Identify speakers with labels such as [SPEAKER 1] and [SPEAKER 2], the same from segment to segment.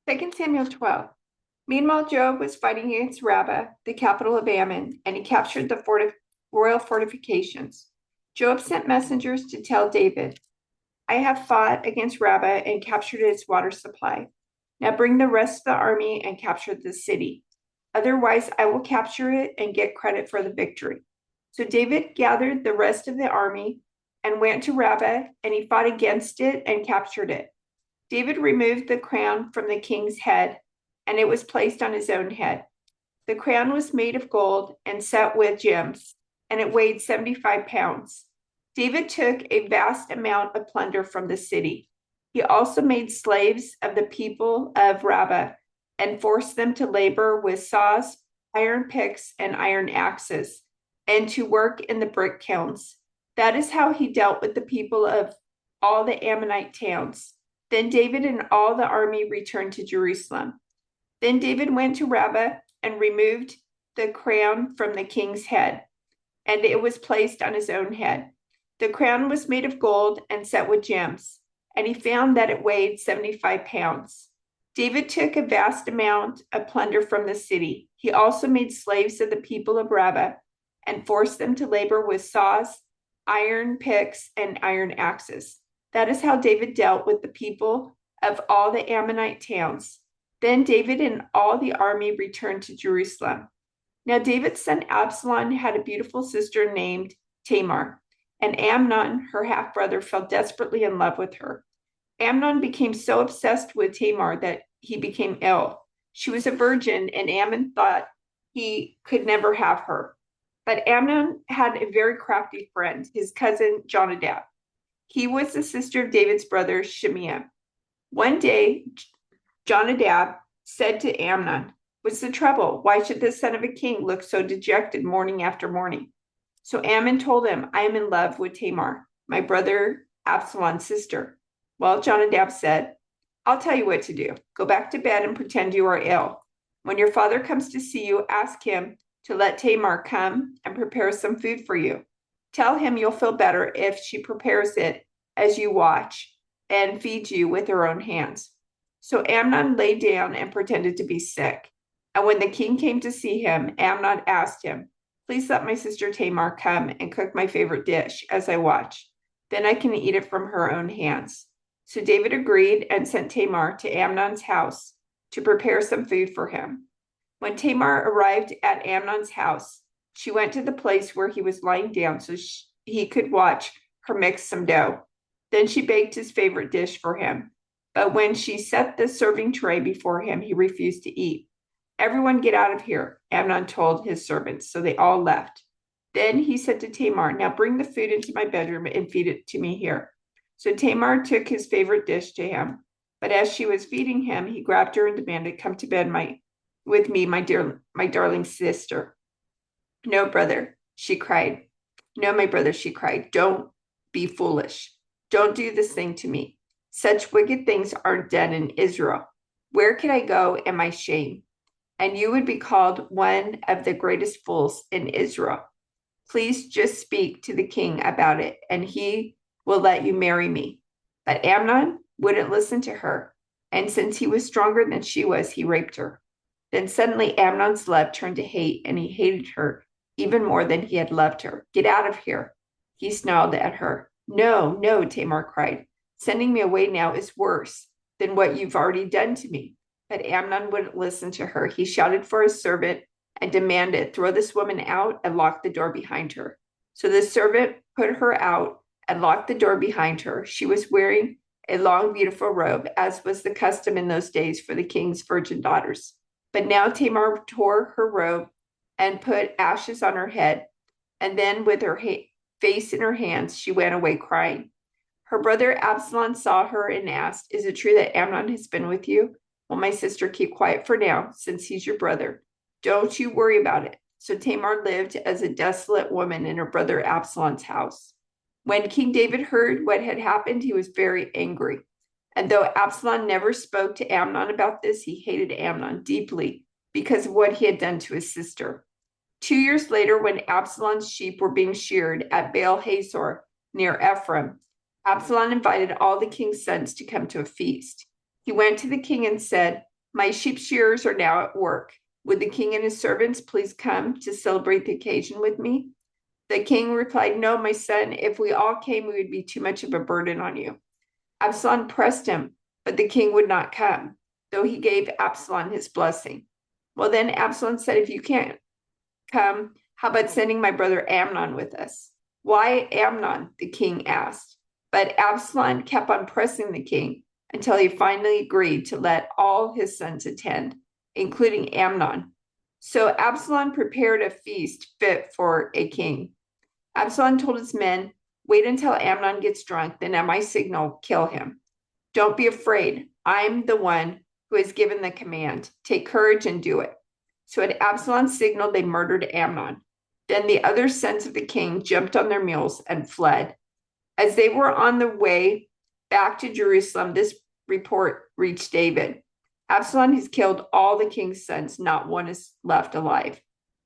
[SPEAKER 1] 2 Samuel 12. Meanwhile, Joab was fighting against Rabbah, the capital of Ammon, and he captured the royal fortifications. Joab sent messengers to tell David, I have fought against Rabbah and captured its water supply. Now bring the rest of the army and capture the city. Otherwise, I will capture it and get credit for the victory. So David gathered the rest of the army and went to Rabbah, and he fought against it and captured it. David removed the crown from the king's head, and it was placed on his own head. The crown was made of gold and set with gems, and it weighed 75 pounds. David took a vast amount of plunder from the city. He also made slaves of the people of Rabbah and forced them to labor with saws, iron picks, and iron axes, and to work in the brick kilns. That is how he dealt with the people of all the Ammonite towns. Then David and all the army returned to Jerusalem. Then David went to Rabbah and removed the crown from the king's head, and it was placed on his own head. The crown was made of gold and set with gems, and he found that it weighed 75 pounds. David took a vast amount of plunder from the city. He also made slaves of the people of Rabbah and forced them to labor with saws, iron picks, and iron axes. That is how David dealt with the people of all the Ammonite towns. Then David and all the army returned to Jerusalem. Now David's son Absalom had a beautiful sister named Tamar, and Amnon, her half-brother, fell desperately in love with her. Amnon became so obsessed with Tamar that he became ill. She was a virgin, and Ammon thought he could never have her. But Amnon had a very crafty friend, his cousin Jonadab. He was the sister of David's brother Shimeah. One day, Jonadab said to Amnon, What's the trouble? Why should the son of a king look so dejected morning after morning? So Ammon told him, I am in love with Tamar, my brother Absalom's sister. Well, Jonadab said, I'll tell you what to do. Go back to bed and pretend you are ill. When your father comes to see you, ask him to let Tamar come and prepare some food for you. Tell him you'll feel better if she prepares it as you watch and feeds you with her own hands. So Amnon lay down and pretended to be sick. And when the king came to see him, Amnon asked him, Please let my sister Tamar come and cook my favorite dish as I watch. Then I can eat it from her own hands. So David agreed and sent Tamar to Amnon's house to prepare some food for him. When Tamar arrived at Amnon's house, she went to the place where he was lying down so he could watch her mix some dough. Then she baked his favorite dish for him. But when she set the serving tray before him, he refused to eat. Everyone get out of here, Amnon told his servants, so they all left. Then he said to Tamar, Now bring the food into my bedroom and feed it to me here. So Tamar took his favorite dish to him. But as she was feeding him, he grabbed her and demanded, Come to bed with me, my darling sister. No, brother, she cried. No, my brother, she cried. Don't be foolish. Don't do this thing to me. Such wicked things aren't done in Israel. Where can I go in my shame? And you would be called one of the greatest fools in Israel. Please just speak to the king about it, and he will let you marry me. But Amnon wouldn't listen to her, and since he was stronger than she was, he raped her. Then suddenly Amnon's love turned to hate, and he hated her even more than he had loved her. Get out of here, he snarled at her. No, no, Tamar cried. Sending me away now is worse than what you've already done to me. But Amnon wouldn't listen to her. He shouted for his servant and demanded, Throw this woman out and lock the door behind her. So the servant put her out and locked the door behind her. She was wearing a long, beautiful robe, as was the custom in those days for the king's virgin daughters. But now Tamar tore her robe and put ashes on her head, and then with her face in her hands, she went away crying. Her brother Absalom saw her and asked, Is it true that Amnon has been with you? Well, my sister, keep quiet for now, since he's your brother. Don't you worry about it. So Tamar lived as a desolate woman in her brother Absalom's house. When King David heard what had happened, he was very angry. And though Absalom never spoke to Amnon about this, he hated Amnon deeply because of what he had done to his sister. 2 years later, when Absalom's sheep were being sheared at Baal Hazor near Ephraim, Absalom invited all the king's sons to come to a feast. He went to the king and said, My sheep shearers are now at work. Would the king and his servants please come to celebrate the occasion with me? The king replied, No, my son, if we all came, we would be too much of a burden on you. Absalom pressed him, but the king would not come, though he gave Absalom his blessing. Well, then Absalom said, If you can't come, how about sending my brother Amnon with us? Why Amnon? The king asked. But Absalom kept on pressing the king until he finally agreed to let all his sons attend, including Amnon. So Absalom prepared a feast fit for a king. Absalom told his men, Wait until Amnon gets drunk, then at my signal, kill him. Don't be afraid. I'm the one who has given the command. Take courage and do it. So at Absalom's signal, they murdered Amnon. Then the other sons of the king jumped on their mules and fled. As they were on the way back to Jerusalem, this report reached David. Absalom has killed all the king's sons, not one is left alive.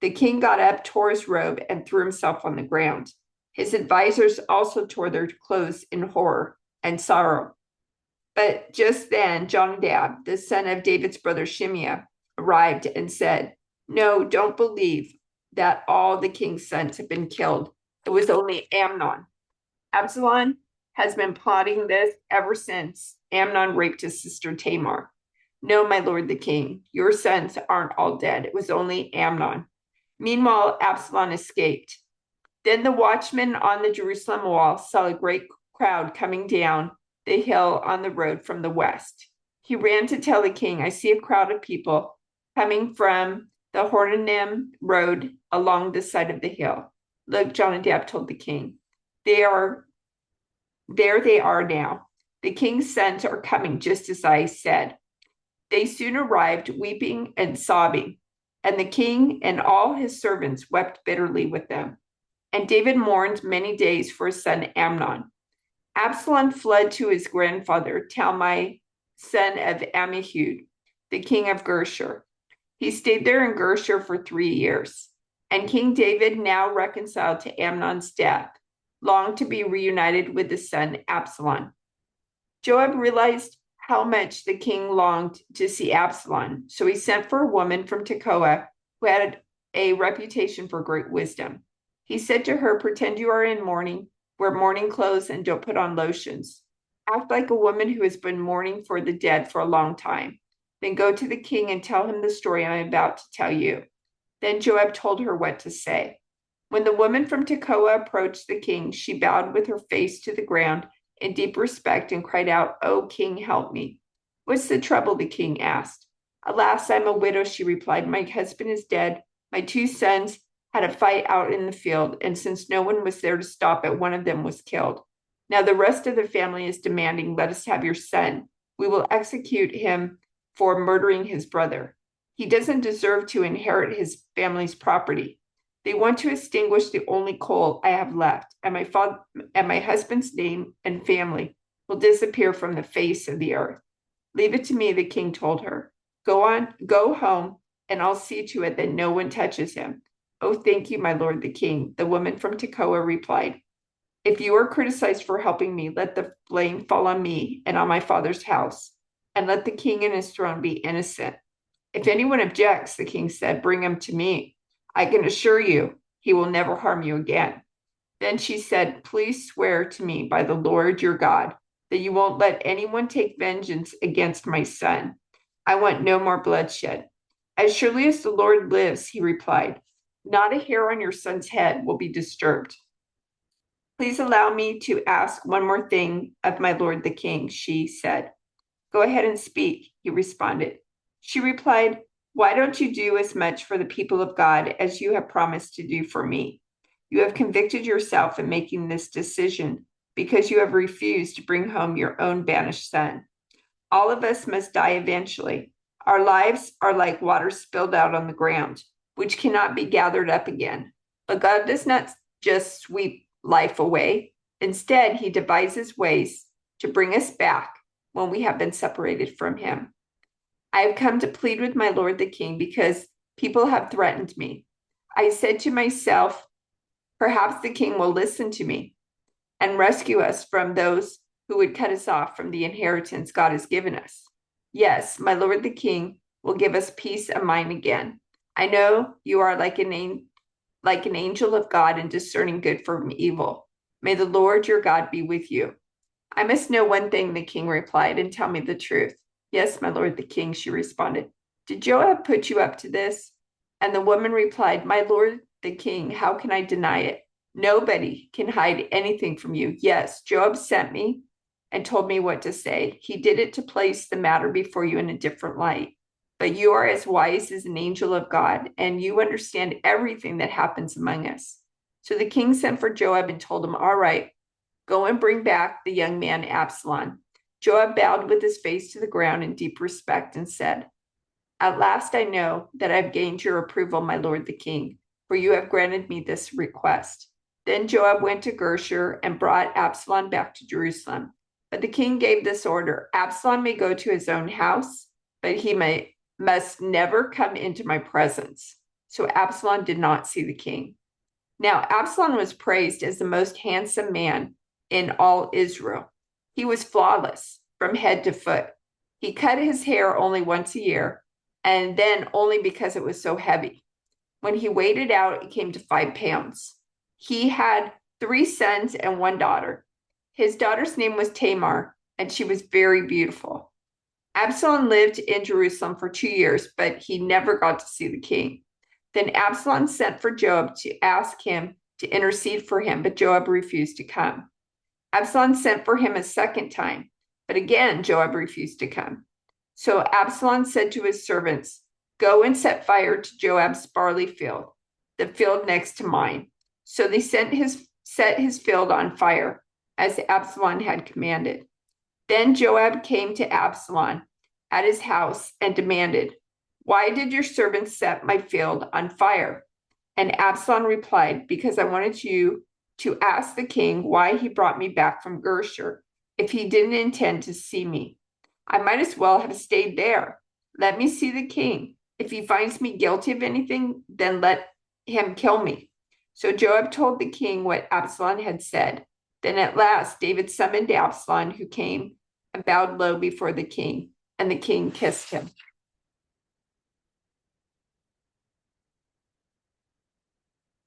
[SPEAKER 1] The king got up, tore his robe, and threw himself on the ground. His advisors also tore their clothes in horror and sorrow. But just then, Jonadab, the son of David's brother Shimea, arrived and said, No, don't believe that all the king's sons have been killed. It was only Amnon. Absalom has been plotting this ever since Amnon raped his sister Tamar. No, my lord the king, your sons aren't all dead. It was only Amnon. Meanwhile, Absalom escaped. Then the watchman on the Jerusalem wall saw a great crowd coming down the hill on the road from the west. He ran to tell the king, I see a crowd of people coming from the Horonaim road along the side of the hill. Look, Jonadab told the king, they are now. The king's sons are coming, just as I said. They soon arrived, weeping and sobbing, and the king and all his servants wept bitterly with them. And David mourned many days for his son Amnon. Absalom fled to his grandfather, Talmai, son of Ammihud, the king of Geshur. He stayed there in Geshur for 3 years. And King David, now reconciled to Amnon's death, longed to be reunited with his son Absalom. Joab realized how much the king longed to see Absalom, so he sent for a woman from Tekoa who had a reputation for great wisdom. He said to her, Pretend you are in mourning, wear mourning clothes, and don't put on lotions. Act like a woman who has been mourning for the dead for a long time. Then go to the king and tell him the story I'm about to tell you. Then Joab told her what to say. When the woman from Tekoa approached the king, she bowed with her face to the ground in deep respect and cried out, "O king, help me." "What's the trouble?" the king asked. "Alas, I'm a widow," she replied. "My husband is dead. My 2 sons had a fight out in the field, and since no one was there to stop it, one of them was killed. Now the rest of the family is demanding, 'Let us have your son. We will execute him for murdering his brother. He doesn't deserve to inherit his family's property. They want to extinguish the only coal I have left, and my husband's name and family will disappear from the face of the earth. Leave it to me," the king told her. Go home, and I'll see to it that no one touches him." "Oh, thank you, my lord the king," the woman from Tekoa replied. "If you are criticized for helping me, let the blame fall on me and on my father's house, and let the king and his throne be innocent." "If anyone objects," the king said, "bring him to me. I can assure you he will never harm you again." Then she said, "Please swear to me by the Lord your God that you won't let anyone take vengeance against my son. I want no more bloodshed." "As surely as the Lord lives," he replied, "not a hair on your son's head will be disturbed." "Please allow me to ask one more thing of my lord the king," she said. "Go ahead and speak," he responded. She replied, "Why don't you do as much for the people of God as you have promised to do for me? You have convicted yourself in making this decision because you have refused to bring home your own banished son. All of us must die eventually. Our lives are like water spilled out on the ground, which cannot be gathered up again. But God does not just sweep life away. Instead, he devises ways to bring us back when we have been separated from him. I have come to plead with my lord the king because people have threatened me. I said to myself, perhaps the king will listen to me and rescue us from those who would cut us off from the inheritance God has given us. Yes, my lord the king, will give us peace of mind again. I know you are like an angel of God in discerning good from evil. May the Lord your God be with you." "I must know one thing," the king replied, "and tell me the truth." "Yes, my lord the king," she responded. "Did Joab put you up to this?" And the woman replied, "My lord the king, how can I deny it? Nobody can hide anything from you. Yes, Joab sent me and told me what to say. He did it to place the matter before you in a different light. But you are as wise as an angel of God, and you understand everything that happens among us." So the king sent for Joab and told him, "All right, go and bring back the young man Absalom." Joab bowed with his face to the ground in deep respect and said, "At last I know that I've gained your approval, my lord the king, for you have granted me this request." Then Joab went to Geshur and brought Absalom back to Jerusalem. But the king gave this order: "Absalom may go to his own house, but he must never come into my presence." So Absalom did not see the king. Now Absalom was praised as the most handsome man in all Israel. He was flawless from head to foot. He cut his hair only once a year, and then only because it was so heavy. When he weighed it out, it came to 5 pounds. He had 3 sons and 1 daughter. His daughter's name was Tamar, and she was very beautiful. Absalom lived in Jerusalem for 2 years, but he never got to see the king. Then Absalom sent for Joab to ask him to intercede for him, but Joab refused to come. Absalom sent for him a second time, but again Joab refused to come. So Absalom said to his servants, "Go and set fire to Joab's barley field, the field next to mine." So they set his field on fire, as Absalom had commanded. Then Joab came to Absalom at his house and demanded, "Why did your servants set my field on fire?" And Absalom replied, "Because I wanted you to ask the king why he brought me back from Geshur if he didn't intend to see me. I might as well have stayed there. Let me see the king. If he finds me guilty of anything, then let him kill me." So Joab told the king what Absalom had said. Then at last David summoned Absalom, who came and bowed low before the king, and the king kissed him.